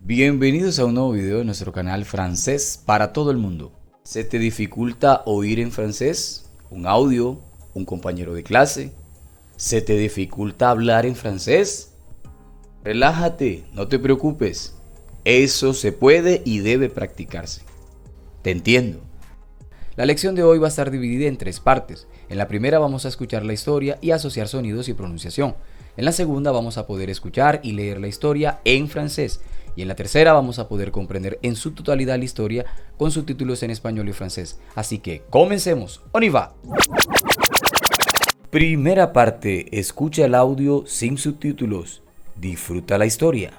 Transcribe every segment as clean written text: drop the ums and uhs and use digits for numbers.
Bienvenidos a un nuevo video de nuestro canal Francés para todo el mundo. ¿Se te dificulta oír en francés? ¿Un audio? ¿Un compañero de clase? ¿Se te dificulta hablar en francés? Relájate, no te preocupes. Eso se puede y debe practicarse. Te entiendo. La lección de hoy va a estar dividida en 3 partes. En la primera vamos a escuchar la historia y asociar sonidos y pronunciación. En la segunda vamos a poder escuchar y leer la historia en francés. Y en la tercera vamos a poder comprender en su totalidad la historia con subtítulos en español y francés. Así que comencemos. ¡On y va! Primera parte. Escucha el audio sin subtítulos. Disfruta la historia.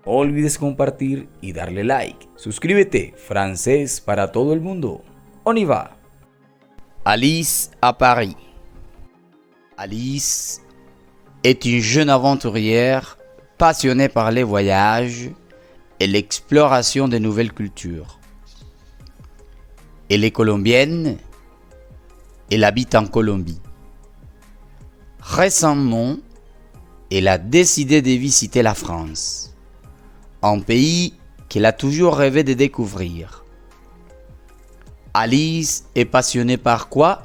No olvides compartir y darle like. Suscríbete. Francés para todo el mundo. ¡On y va! Alice à Paris. Alice est une jeune aventurière passionnée par les voyages et l'exploration de nouvelles cultures. Elle est colombienne, elle habite en Colombie. Récemment, elle a décidé de visiter la France, un pays qu'elle a toujours rêvé de découvrir. Alice est passionnée par quoi?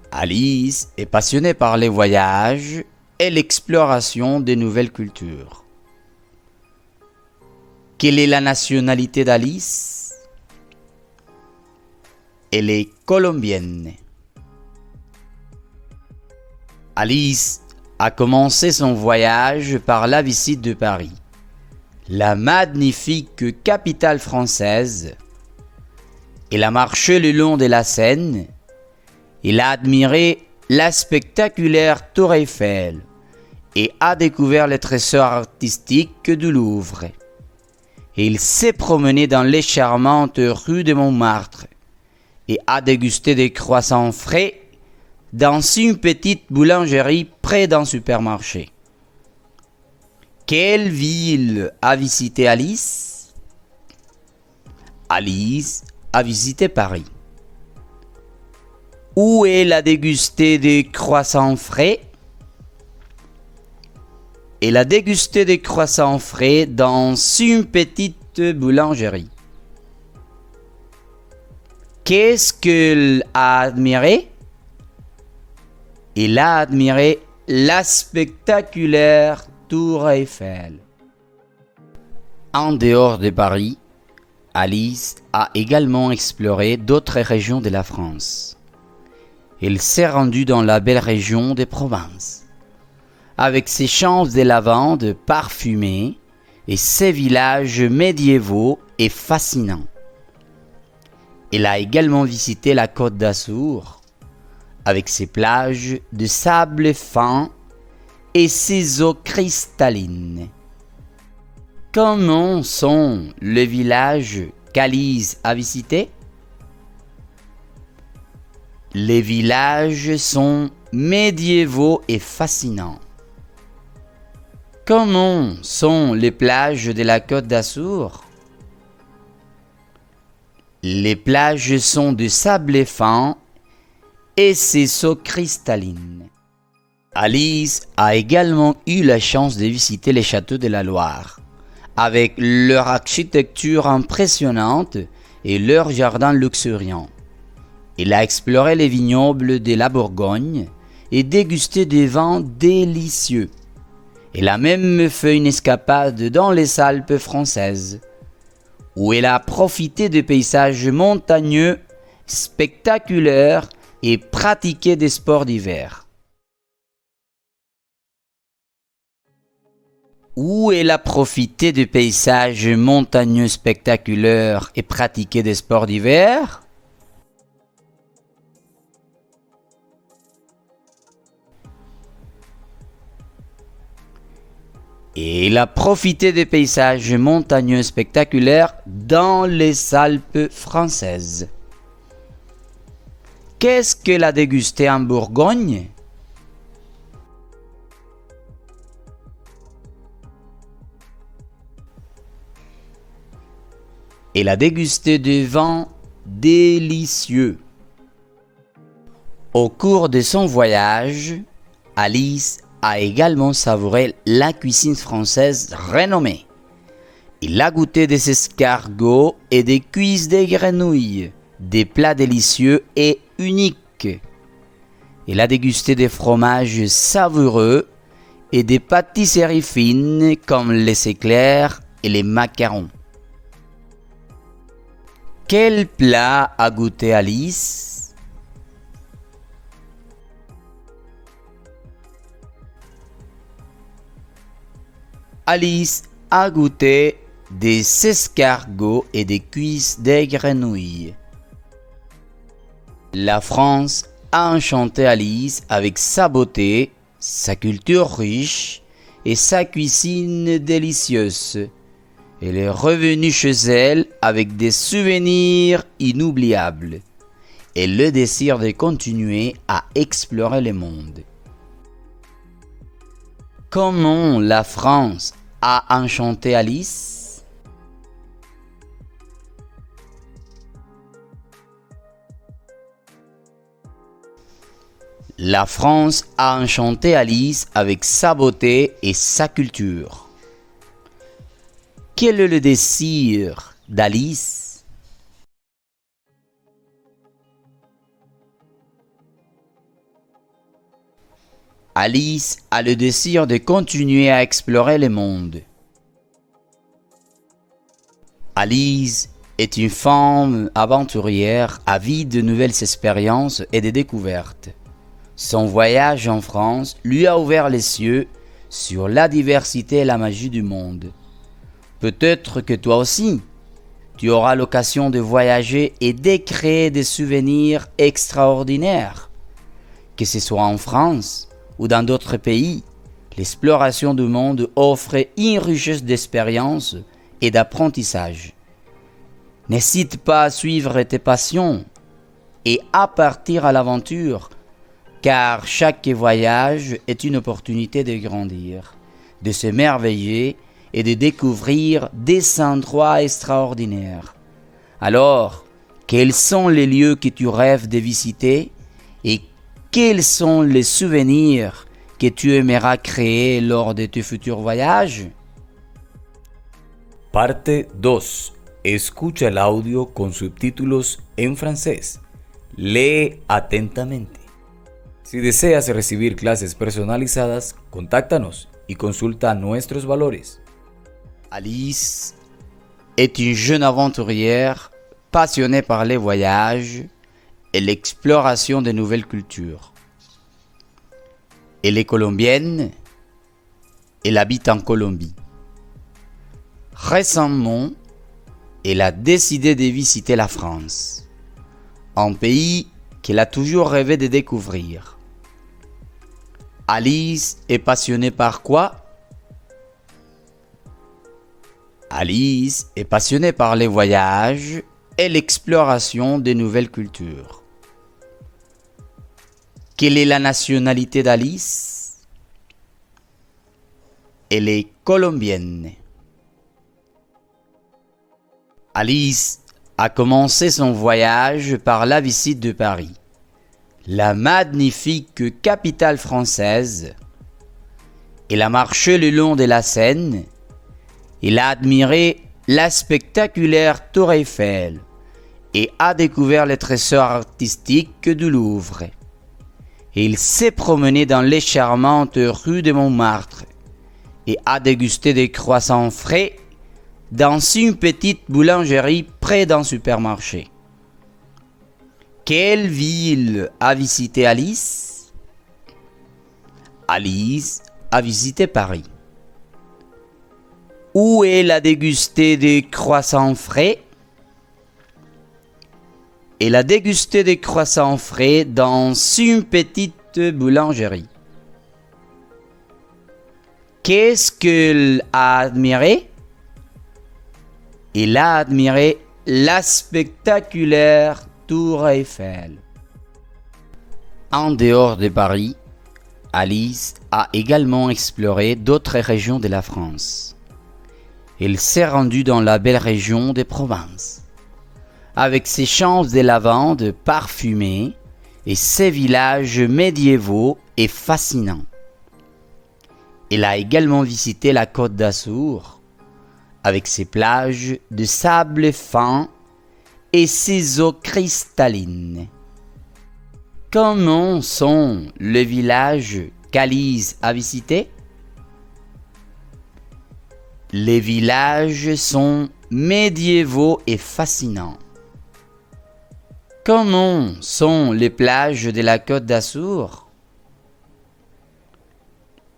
Alice est passionnée par les voyages et l'exploration de nouvelles cultures. Quelle est la nationalité d'Alice? Elle est colombienne. Alice a commencé son voyage par la visite de Paris, la magnifique capitale française. Elle a marché le long de la Seine. Elle a admiré la spectaculaire Tour Eiffel et a découvert les trésors artistiques du Louvre. Il s'est promené dans les charmantes rues de Montmartre et a dégusté des croissants frais dans une petite boulangerie près d'un supermarché. Quelle ville a visité Alice? Alice a visité Paris. Où elle a dégusté des croissants frais? Elle a dégusté des croissants frais dans une petite boulangerie. Qu'est-ce qu'elle a admiré? Elle a admiré la spectaculaire Tour Eiffel. En dehors de Paris, Alice a également exploré d'autres régions de la France. Elle s'est rendue dans la belle région des Provences, avec ses champs de lavande parfumés et ses villages médiévaux et fascinants. Elle a également visité la Côte d'Azur, avec ses plages de sable fin et ses eaux cristallines. Comment sont les villages qu'Alice a visités? Les villages sont médiévaux et fascinants. Comment sont les plages de la Côte d'Azur? Les plages sont de sable fin et ses eaux cristallines. Alice a également eu la chance de visiter les châteaux de la Loire, avec leur architecture impressionnante et leurs jardins luxuriants. Elle a exploré les vignobles de la Bourgogne et dégusté des vins délicieux. Elle a même fait une escapade dans les Alpes françaises, où elle a profité de paysages montagneux, spectaculaires et pratiqué des sports d'hiver. Où elle a profité de paysages montagneux spectaculaires et pratiqué des sports d'hiver? Et il a profité des paysages montagneux spectaculaires dans les Alpes françaises. Qu'est-ce qu'elle a dégusté en Bourgogne? Elle a dégusté des vins délicieux. Au cours de son voyage, Alice a également savouré la cuisine française renommée. Il a goûté des escargots et des cuisses de grenouilles, des plats délicieux et uniques. Il a dégusté des fromages savoureux et des pâtisseries fines comme les éclairs et les macarons. Quel plat a goûté Alice? Alice a goûté des escargots et des cuisses de grenouilles. La France a enchanté Alice avec sa beauté, sa culture riche et sa cuisine délicieuse. Elle est revenue chez elle avec des souvenirs inoubliables et le désir de continuer à explorer le monde. Comment la France a enchanté Alice? La France a enchanté Alice avec sa beauté et sa culture. Quel est le désir d'Alice? Alice a le désir de continuer à explorer le monde. Alice est une femme aventurière avide de nouvelles expériences et de découvertes. Son voyage en France lui a ouvert les yeux sur la diversité et la magie du monde. Peut-être que toi aussi, tu auras l'occasion de voyager et de créer des souvenirs extraordinaires. Que ce soit en France ou dans d'autres pays, l'exploration du monde offre une richesse d'expériences et d'apprentissage. N'hésite pas à suivre tes passions et à partir à l'aventure, car chaque voyage est une opportunité de grandir, de s'émerveiller et de découvrir des endroits extraordinaires. Alors, quels sont les lieux que tu rêves de visiter et quels sont les souvenirs que tu aimeras créer lors de tes futurs voyages? Parte 2. Escucha el audio con subtítulos en francés. Lee atentamente. Si deseas recibir clases personalizadas, contáctanos y consulta nuestros valores. Alice est une jeune aventurière passionnée par les voyages et l'exploration de nouvelles cultures. Elle est colombienne, elle habite en Colombie. Récemment, elle a décidé de visiter la France, un pays qu'elle a toujours rêvé de découvrir. Alice est passionnée par quoi? Alice est passionnée par les voyages et l'exploration de nouvelles cultures. Quelle est la nationalité d'Alice? Elle est colombienne. Alice a commencé son voyage par la visite de Paris, la magnifique capitale française. Elle a marché le long de la Seine. Il a admiré la spectaculaire Tour Eiffel et a découvert les trésors artistiques du Louvre. Il s'est promené dans les charmantes rues de Montmartre et a dégusté des croissants frais dans une petite boulangerie près d'un supermarché. Quelle ville a visité Alice? Alice a visité Paris. Où elle a dégusté des croissants frais? Elle a dégusté des croissants frais dans une petite boulangerie. Qu'est-ce qu'elle a admiré? Elle a admiré la spectaculaire Tour Eiffel. En dehors de Paris, Alice a également exploré d'autres régions de la France. Elle s'est rendue dans la belle région des Provences, avec ses champs de lavande parfumés et ses villages médiévaux et fascinants. Elle a également visité la Côte d'Azur, avec ses plages de sable fin et ses eaux cristallines. Comment sont les villages qu'Alice a visités? Les villages sont médiévaux et fascinants. Comment sont les plages de la Côte d'Azur?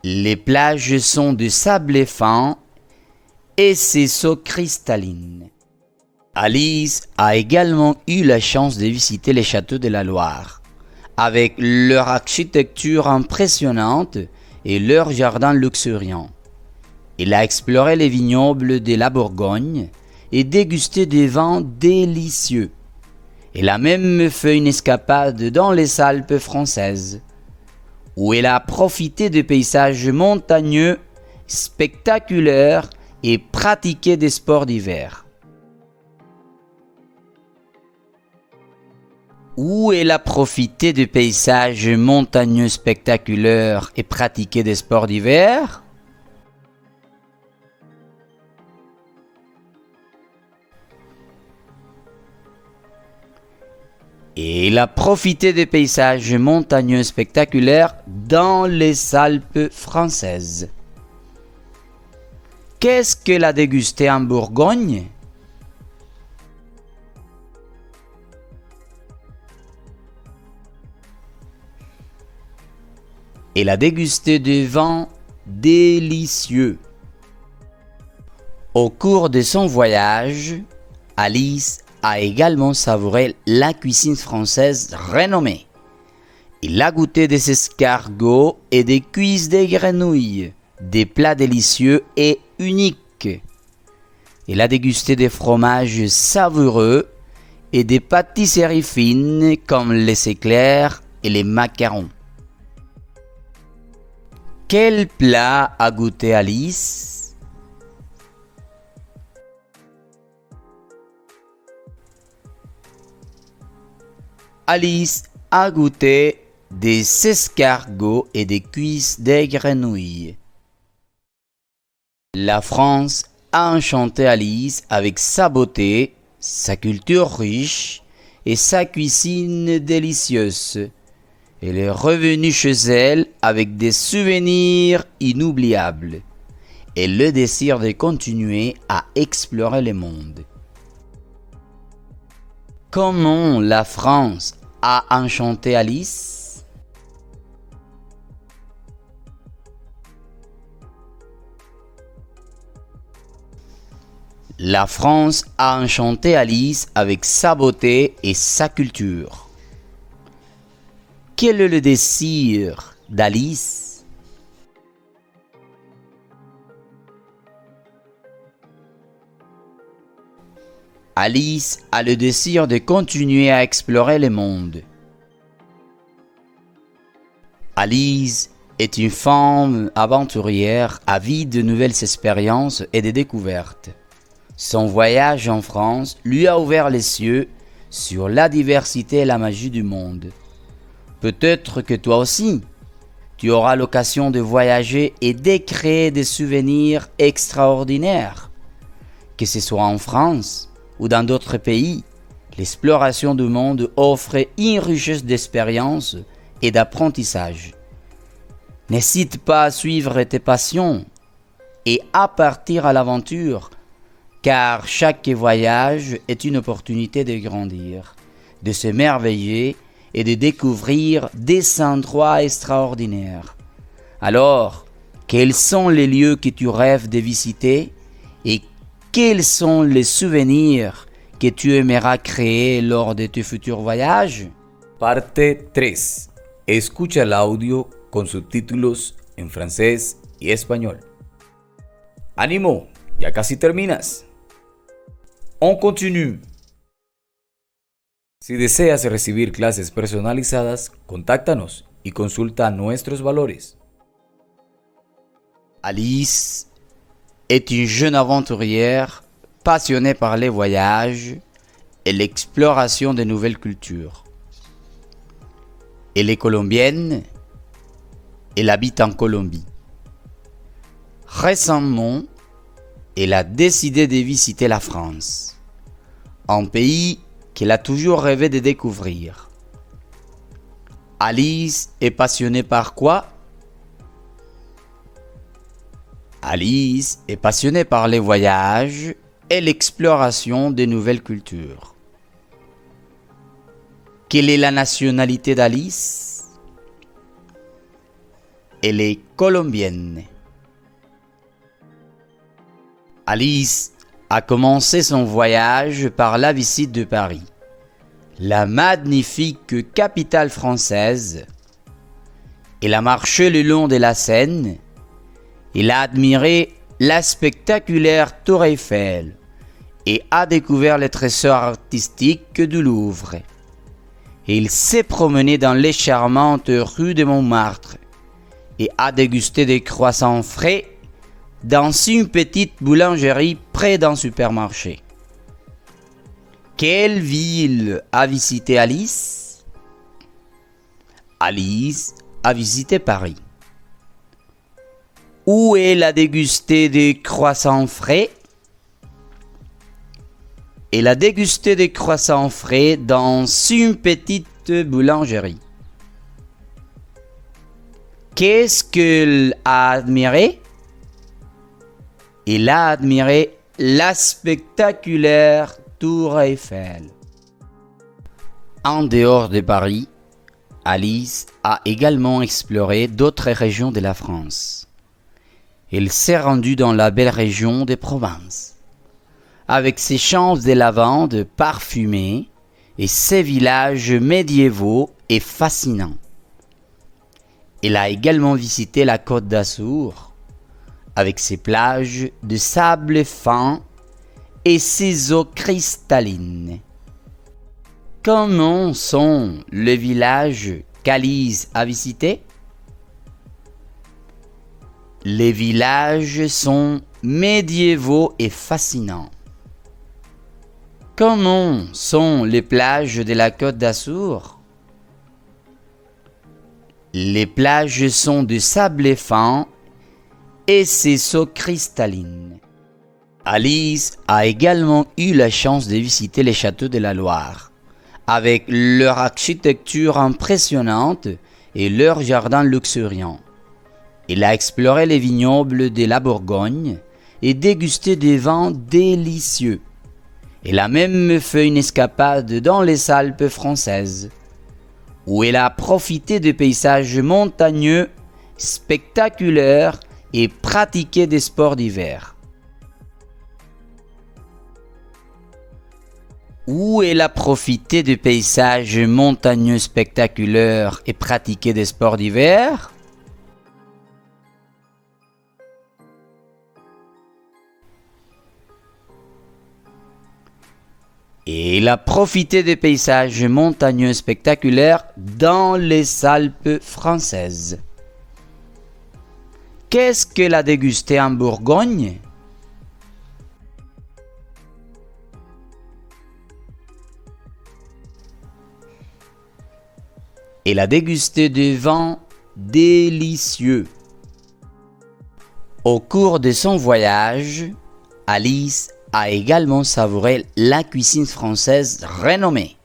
Les plages sont de sable fin et ses eaux cristallines. Alice a également eu la chance de visiter les châteaux de la Loire, avec leur architecture impressionnante et leurs jardins luxuriants. Elle a exploré les vignobles de la Bourgogne et dégusté des vins délicieux. Elle a même fait une escapade dans les Alpes françaises, où elle a profité de paysages montagneux, spectaculaires et pratiqué des sports d'hiver. Où elle a profité de paysages montagneux spectaculaires et pratiqué des sports d'hiver? Et elle a profité des paysages montagneux spectaculaires dans les Alpes françaises. Qu'est-ce qu'elle a dégusté en Bourgogne? Elle a dégusté des vins délicieux. Au cours de son voyage, Alice a également savouré la cuisine française renommée. Il a goûté des escargots et des cuisses de grenouilles, des plats délicieux et uniques. Il a dégusté des fromages savoureux et des pâtisseries fines comme les éclairs et les macarons. Quel plat a goûté Alice? Alice a goûté des escargots et des cuisses de grenouilles. La France a enchanté Alice avec sa beauté, sa culture riche et sa cuisine délicieuse. Elle est revenue chez elle avec des souvenirs inoubliables et le désir de continuer à explorer le monde. Comment la France a enchanté Alice? La France a enchanté Alice avec sa beauté et sa culture. Quel est le désir d'Alice? Alice a le désir de continuer à explorer le monde. Alice est une femme aventurière avide de nouvelles expériences et de découvertes. Son voyage en France lui a ouvert les yeux sur la diversité et la magie du monde. Peut-être que toi aussi, tu auras l'occasion de voyager et de créer des souvenirs extraordinaires. Que ce soit en France ou dans d'autres pays, l'exploration du monde offre une richesse d'expériences et d'apprentissage. N'hésite pas à suivre tes passions et à partir à l'aventure, car chaque voyage est une opportunité de grandir, de s'émerveiller et de découvrir des endroits extraordinaires. Alors, quels sont les lieux que tu rêves de visiter et quels sont les souvenirs que tu aimeras créer lors de tus futurs voyages? Parte 3. Escucha el audio con subtítulos en francés y español. ¡Ánimo! Ya casi terminas. On continue. Si deseas recibir clases personalizadas, contáctanos y consulta nuestros valores. Alice est une jeune aventurière passionnée par les voyages et l'exploration de nouvelles cultures. Elle est colombienne, elle habite en Colombie. Récemment, elle a décidé de visiter la France, un pays qu'elle a toujours rêvé de découvrir. Alice est passionnée par quoi? Alice est passionnée par les voyages et l'exploration de nouvelles cultures. Quelle est la nationalité d'Alice? Elle est colombienne. Alice a commencé son voyage par la visite de Paris, la magnifique capitale française. Elle a marché le long de la Seine. Elle a admiré la spectaculaire Tour Eiffel et a découvert les trésors artistiques du Louvre. Il s'est promené dans les charmantes rues de Montmartre et a dégusté des croissants frais dans une petite boulangerie près d'un supermarché. Quelle ville a visité Alice? Alice a visité Paris. Où elle a dégusté des croissants frais? Elle a dégusté des croissants frais dans une petite boulangerie. Qu'est-ce qu'elle a admiré? Elle a admiré la spectaculaire Tour Eiffel. En dehors de Paris, Alice a également exploré d'autres régions de la France. Elle s'est rendue dans la belle région des Provences, avec ses champs de lavande parfumés et ses villages médiévaux et fascinants. Elle a également visité la Côte d'Azur, avec ses plages de sable fin et ses eaux cristallines. Comment sont les villages qu'Alice a visités? Les villages sont médiévaux et fascinants. Comment sont les plages de la Côte d'Azur? Les plages sont de sable fin et ses eaux cristallines. Alice a également eu la chance de visiter les châteaux de la Loire, avec leur architecture impressionnante et leurs jardins luxuriants. Elle a exploré les vignobles de la Bourgogne et dégusté des vins délicieux. Elle a même fait une escapade dans les Alpes françaises, où elle a profité de paysages montagneux, spectaculaires et pratiqué des sports d'hiver. Où elle a profité de paysages montagneux spectaculaires et pratiqué des sports d'hiver? Et elle a profité des paysages montagneux spectaculaires dans les Alpes françaises. Qu'est-ce qu'elle a dégusté en Bourgogne? Elle a dégusté des vins délicieux. Au cours de son voyage, Alice a également savouré la cuisine française renommée.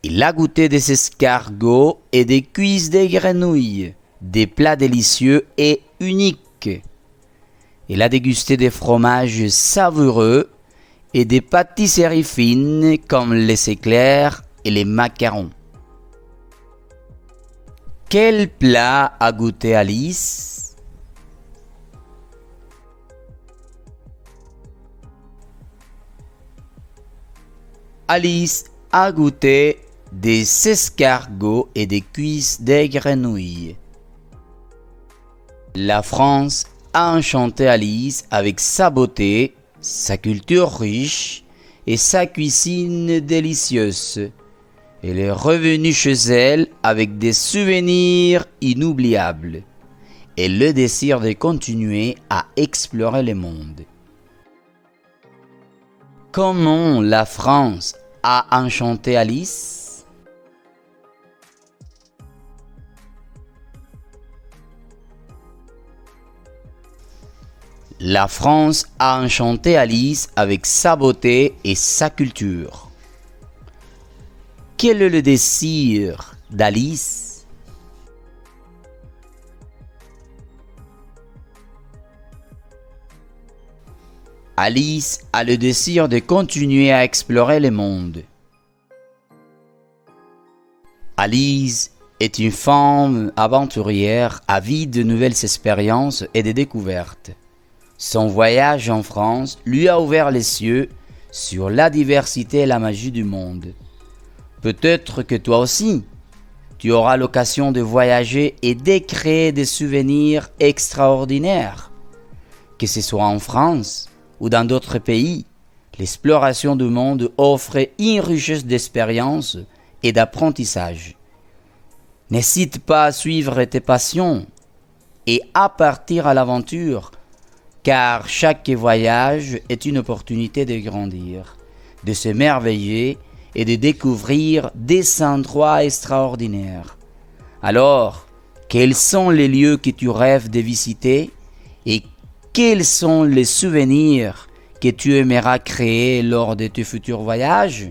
Il a goûté des escargots et des cuisses de grenouilles, des plats délicieux et uniques. Il a dégusté des fromages savoureux et des pâtisseries fines comme les éclairs et les macarons. Quel plat a goûté Alice? Alice a goûté des escargots et des cuisses de grenouilles. La France a enchanté Alice avec sa beauté, sa culture riche et sa cuisine délicieuse. Elle est revenue chez elle avec des souvenirs inoubliables et le désir de continuer à explorer le monde. Comment la France a enchanté Alice? La France a enchanté Alice avec sa beauté et sa culture. Quel est le désir d'Alice? Alice a le désir de continuer à explorer le monde. Alice est une femme aventurière avide de nouvelles expériences et de découvertes. Son voyage en France lui a ouvert les yeux sur la diversité et la magie du monde. Peut-être que toi aussi, tu auras l'occasion de voyager et de créer des souvenirs extraordinaires. Que ce soit en France ou dans d'autres pays, l'exploration du monde offre une richesse d'expériences et d'apprentissage. N'hésite pas à suivre tes passions et à partir à l'aventure, car chaque voyage est une opportunité de grandir, de s'émerveiller et de découvrir des endroits extraordinaires. Alors, quels sont les lieux que tu rêves de visiter et quels sont les souvenirs que tu aimeras créer lors de tes futurs voyages?